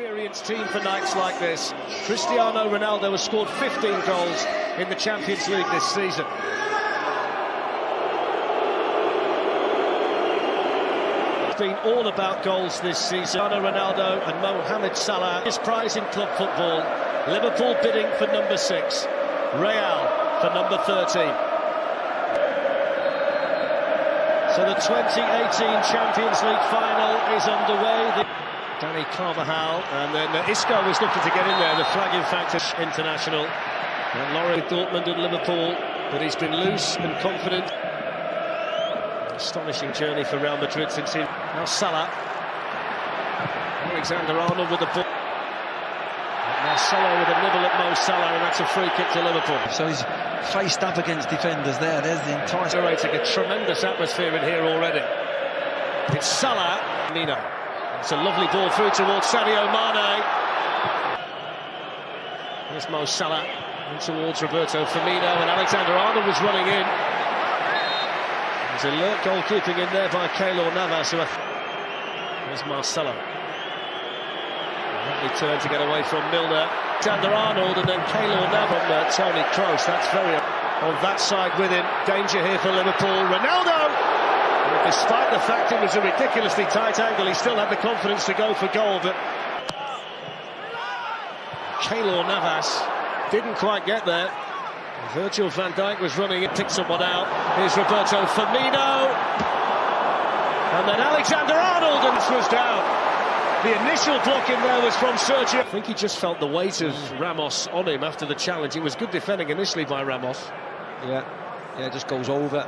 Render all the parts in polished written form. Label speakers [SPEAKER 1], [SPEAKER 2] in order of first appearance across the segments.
[SPEAKER 1] experienced team for nights like this. Cristiano Ronaldo has scored 15 goals in the Champions League this season. It's been all about goals this season. Cristiano Ronaldo and Mohamed Salah. His prize in club football. Liverpool bidding for number 6. Real for number 13. So the 2018 Champions League final is underway. Danny Carvajal, and then Isco was looking to get in there, the flagging factor international. And Laurie Dortmund and Liverpool, but he's been loose and confident. Astonishing journey for Real Madrid since he... Now Salah. Alexander-Arnold with the ball. Marcelo with a nibble at Mo Salah, and that's a free kick to Liverpool.
[SPEAKER 2] So he's faced up against defenders there. There's the entire...
[SPEAKER 1] Generating a tremendous atmosphere in here already. It's Salah. Nino. It's a lovely ball through towards Sadio Mane. Here's Mo Salah in towards Roberto Firmino, and Alexander-Arnold was running in. There's alert goalkeeping in there by Keylor Navas. Here's Marcelo. Lovely turn to get away from Milner. Alexander-Arnold and then Keylor Navas from Toni Kroos. That's very on that side with him. Danger here for Liverpool. Ronaldo! Despite the fact it was a ridiculously tight angle, he still had the confidence to go for goal, but Keylor Navas didn't quite get there. Virgil van Dijk was running it, picked someone out. Here's Roberto Firmino. And then Alexander-Arnold, and was down. The initial block in there was from Sergio. I think he just felt the weight of Ramos on him after the challenge. It was good defending initially by Ramos.
[SPEAKER 3] Yeah, just goes over.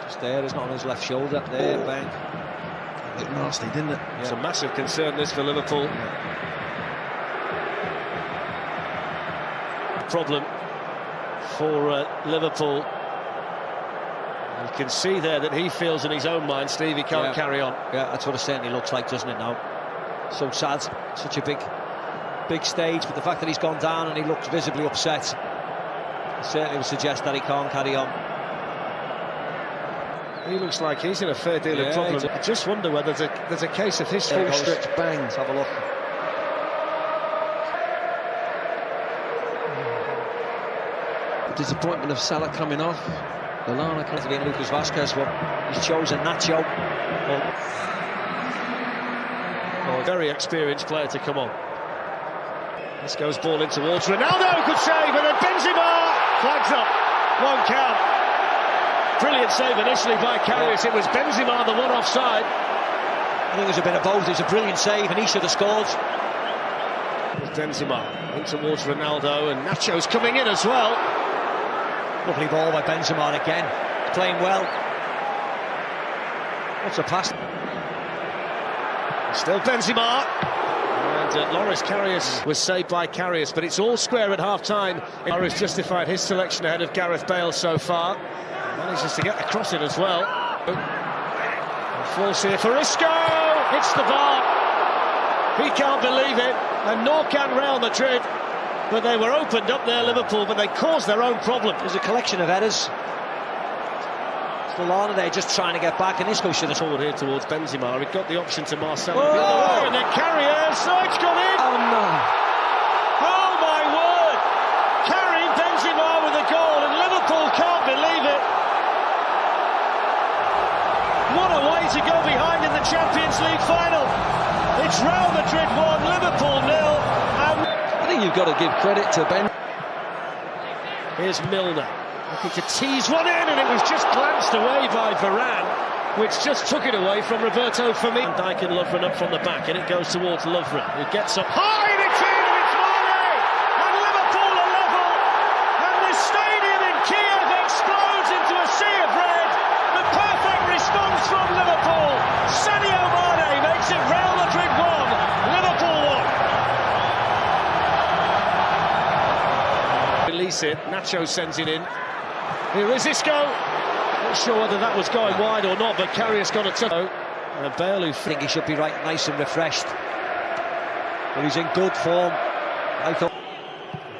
[SPEAKER 3] Just there, it's not on his left shoulder. There, bang.
[SPEAKER 2] A bit nasty, didn't it?
[SPEAKER 1] It's a massive concern, this, for Liverpool. Problem for Liverpool. You can see there that he feels in his own mind, Steve, he can't carry on.
[SPEAKER 3] Yeah, that's what it certainly looks like, doesn't it now? So sad, such a big stage, but the fact that he's gone down and he looks visibly upset, it certainly would suggest that he can't carry on.
[SPEAKER 1] He looks like he's in a fair deal of problems. I just wonder whether there's a case of his full stretch bang.
[SPEAKER 3] Let's have a look.
[SPEAKER 2] Disappointment of Salah coming off. Lallana comes
[SPEAKER 3] to be Lucas Vazquez, but he's chosen Nacho.
[SPEAKER 1] A very experienced player to come on. This goes ball in towards Ronaldo, good save, and then Benzema flags up. One count. Brilliant save initially by Karius. It was Benzema, the one offside.
[SPEAKER 3] I think there's a bit of both. It was a brilliant save, and he should have scored.
[SPEAKER 1] Benzema in towards Ronaldo, and Nacho's coming in as well.
[SPEAKER 3] Lovely ball by Benzema again. He's playing well. What's a pass?
[SPEAKER 1] Still Benzema. And Loris Karius was saved by Karius, but it's all square at half-time. Loris justified his selection ahead of Gareth Bale so far. Manages to get the cross in as well. Falls here for Isco. Hits the bar. He can't believe it, and nor can Real Madrid. But they were opened up there, Liverpool, but they caused their own problem.
[SPEAKER 3] There's a collection of headers. Lallana there just trying to get back, and Isco should have
[SPEAKER 1] forward here towards Benzema. He got the option to Marcelo. Oh! And then Karius. Oh, it's gone in.
[SPEAKER 2] Oh no!
[SPEAKER 1] Oh my word! Karim Benzema with a goal, and Liverpool can't believe it. What a way to go behind in the Champions League final. It's Real Madrid 1, Liverpool 0.
[SPEAKER 2] I think you've got to give credit to Ben.
[SPEAKER 1] Here's Milner, looking to tease one in, and it was just glanced away by Varane, which just took it away from Roberto Firmino. Dijk and Lovren up from the back, and it goes towards Lovren, who gets up high, and it's in, and it's Mane! And Liverpool are level, and the stadium in Kiev explodes into a sea of red. The perfect response from Liverpool. Sadio Mane makes it Real Madrid 1, Liverpool 1. Release it, Nacho sends it in. Here is Isco. Not sure whether that was going wide or not, but Karius got a touch. And Bale, who
[SPEAKER 3] think he should be right nice and refreshed. But he's in good form. I thought.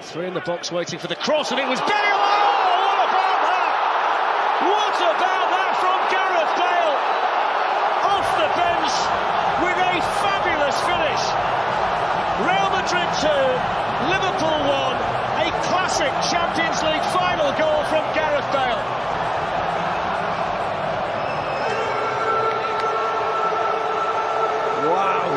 [SPEAKER 1] Three in the box waiting for the cross, and it was Bale. Oh, what about that? What about that from Gareth Bale? Off the bench. Madrid 2, Liverpool 1. A classic Champions League final goal from Gareth Bale.
[SPEAKER 3] Wow.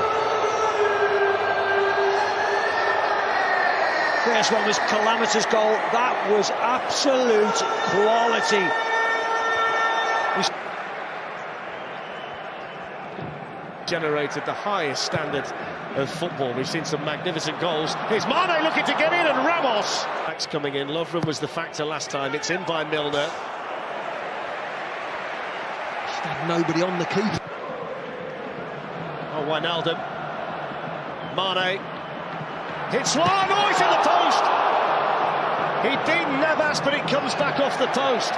[SPEAKER 3] First one was calamitous goal. That was absolute quality.
[SPEAKER 1] Generated the highest standard of football. We've seen some magnificent goals. Here's Mane looking to get in, and Ramos. Backs coming in. Lovren was the factor last time. It's in by Milner.
[SPEAKER 2] Just had nobody on the keeper.
[SPEAKER 1] Oh, Wijnaldum. Mane. Hits one. Oh, it's in the post. He beat Navas, but it comes back off the post.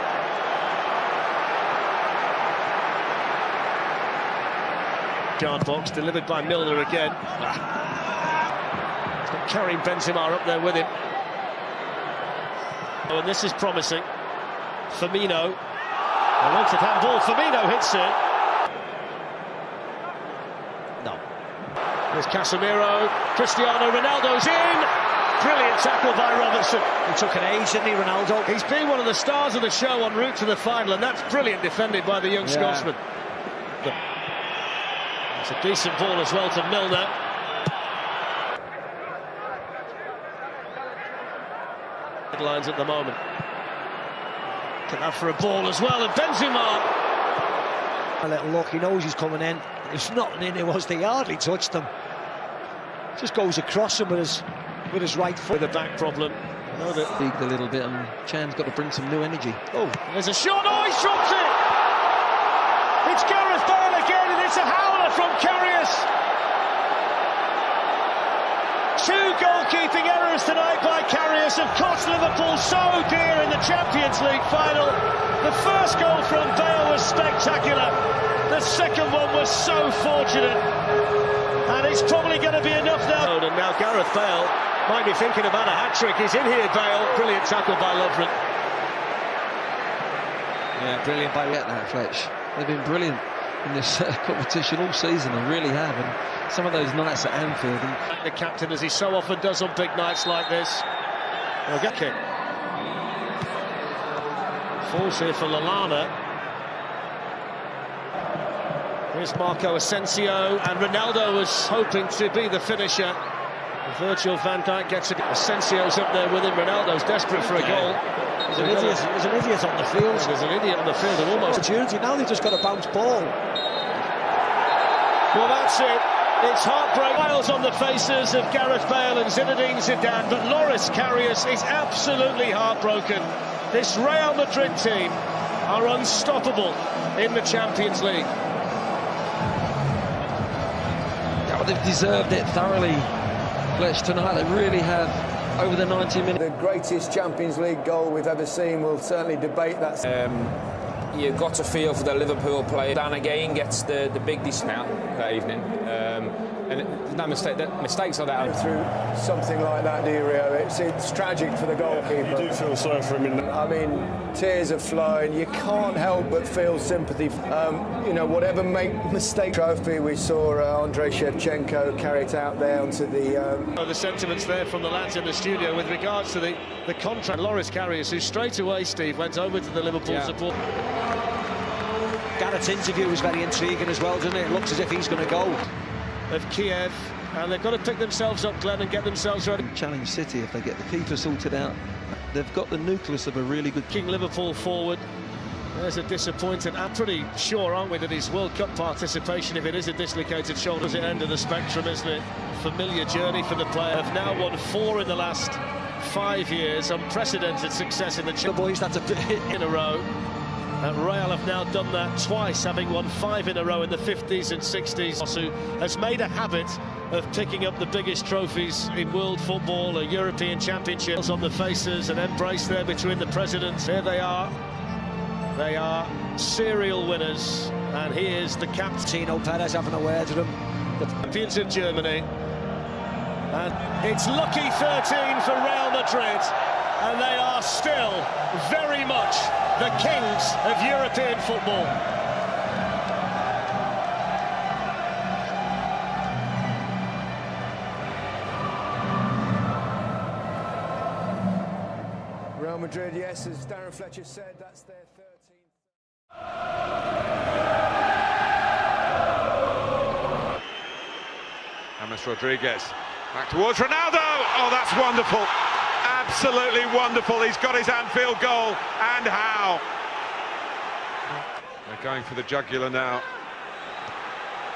[SPEAKER 1] Guard box delivered by Milner again. He's got Karim Benzema up there with him. Oh, and this is promising. Firmino. A wanted handball. Firmino hits it. No. There's Casemiro. Cristiano Ronaldo's in. Brilliant tackle by Robertson.
[SPEAKER 3] He took an age, didn't he, Ronaldo?
[SPEAKER 1] He's been one of the stars of the show en route to the final, and that's brilliant defended by the young Scotsman. It's a decent ball as well to Milner. Headlines at the moment. Can have for a ball as well, and Benzema.
[SPEAKER 3] A little look, he knows he's coming in. There's nothing in it, was they hardly touched him. Just goes across him with his right foot.
[SPEAKER 1] With a back problem.
[SPEAKER 2] Peaked a little bit, and Chan's got to bring some new energy.
[SPEAKER 1] Oh, there's a shot. Oh, he shoots it! It's Gareth Bale again, and it's a howler from Karius. Two goalkeeping errors tonight by Karius have cost Liverpool so dear in the Champions League final. The first goal from Bale was spectacular. The second one was so fortunate. And it's probably going to be enough now. And now Gareth Bale might be thinking about a hat-trick. He's in here, Bale. Brilliant tackle by Lovren.
[SPEAKER 3] Yeah, brilliant by
[SPEAKER 2] That Fletch. They've been brilliant in this competition all season, they really have. And some of those nights at Anfield.
[SPEAKER 1] The captain, as he so often does on big nights like this. They'll get kick. Falls here for Lallana. Here's Marco Asensio, and Ronaldo was hoping to be the finisher. Virgil van Dijk gets it. Asensio's up there with him. Ronaldo's desperate for a goal.
[SPEAKER 3] There's an idiot on the field.
[SPEAKER 1] There's an idiot on the field, and almost
[SPEAKER 3] opportunity. Now they've just got a bounce ball.
[SPEAKER 1] Well, that's it. It's heartbreak. Smiles on the faces of Gareth Bale and Zinedine Zidane, but Loris Karius is absolutely heartbroken. This Real Madrid team are unstoppable in the Champions League.
[SPEAKER 2] Yeah, well, they've deserved it thoroughly, Fletch, tonight. They really have. Over the 90 minutes.
[SPEAKER 4] The greatest Champions League goal we've ever seen. We'll certainly debate that.
[SPEAKER 5] You've got to feel for the Liverpool player. Dan again gets the big dismount that evening. And no mistake, mistakes like that.
[SPEAKER 4] Through something like that, do you, Rio? It's tragic for the goalkeeper.
[SPEAKER 6] You do feel sorry for him.
[SPEAKER 4] I mean, tears are flowing. You can't help but feel sympathy. You know, whatever mistake trophy we saw Andrei Shevchenko carry it out there onto the...
[SPEAKER 1] The sentiments there from the lads in the studio with regards to the contract. Loris Karius, who straight away, Steve, went over to the Liverpool support.
[SPEAKER 3] Garrett's interview was very intriguing as well, doesn't it? It looks as if he's going to go.
[SPEAKER 1] Of Kiev, and they've got to pick themselves up, Glenn, and get themselves ready.
[SPEAKER 2] Challenge City, if they get the keeper sorted out, they've got the nucleus of a really good...
[SPEAKER 1] King Liverpool forward. There's a disappointed. I'm pretty sure, aren't we, that his World Cup participation, if it is a dislocated shoulder, is at the end of the spectrum, isn't it? Familiar journey for the player. Have now won 4 in the last 5 years. Unprecedented success in the
[SPEAKER 3] boys. That's a bit
[SPEAKER 1] in a row. And Real have now done that twice, having won 5 in a row in the 50s and 60s. Who has made a habit of picking up the biggest trophies in world football, a European Championships on the faces, an embrace there between the presidents. Here they are. They are serial winners, and here's the captain.
[SPEAKER 3] Tino Perez having a word with them.
[SPEAKER 1] The champions of Germany. And it's lucky 13 for Real Madrid, and they are still very much the kings of European football.
[SPEAKER 4] Real Madrid, yes, as Darren Fletcher said, that's their 13th.
[SPEAKER 6] James Rodriguez back towards Ronaldo. Oh, that's wonderful. Absolutely wonderful. He's got his Anfield goal, and how. They're going for the jugular now.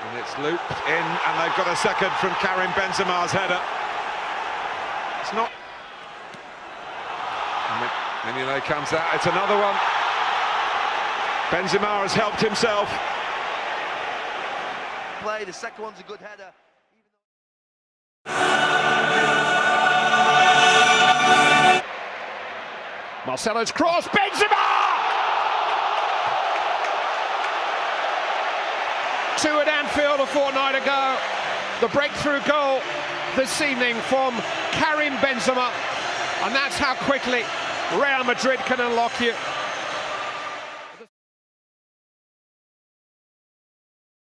[SPEAKER 6] And it's looped in, and they've got a second from Karim Benzema's header. It's not. Mignolet comes out, it's another one. Benzema has helped himself.
[SPEAKER 7] Play, the second one's a good header.
[SPEAKER 8] Marcelo's cross, Benzema! 2 at Anfield a fortnight ago. The breakthrough goal this evening from Karim Benzema. And that's how quickly Real Madrid can unlock you.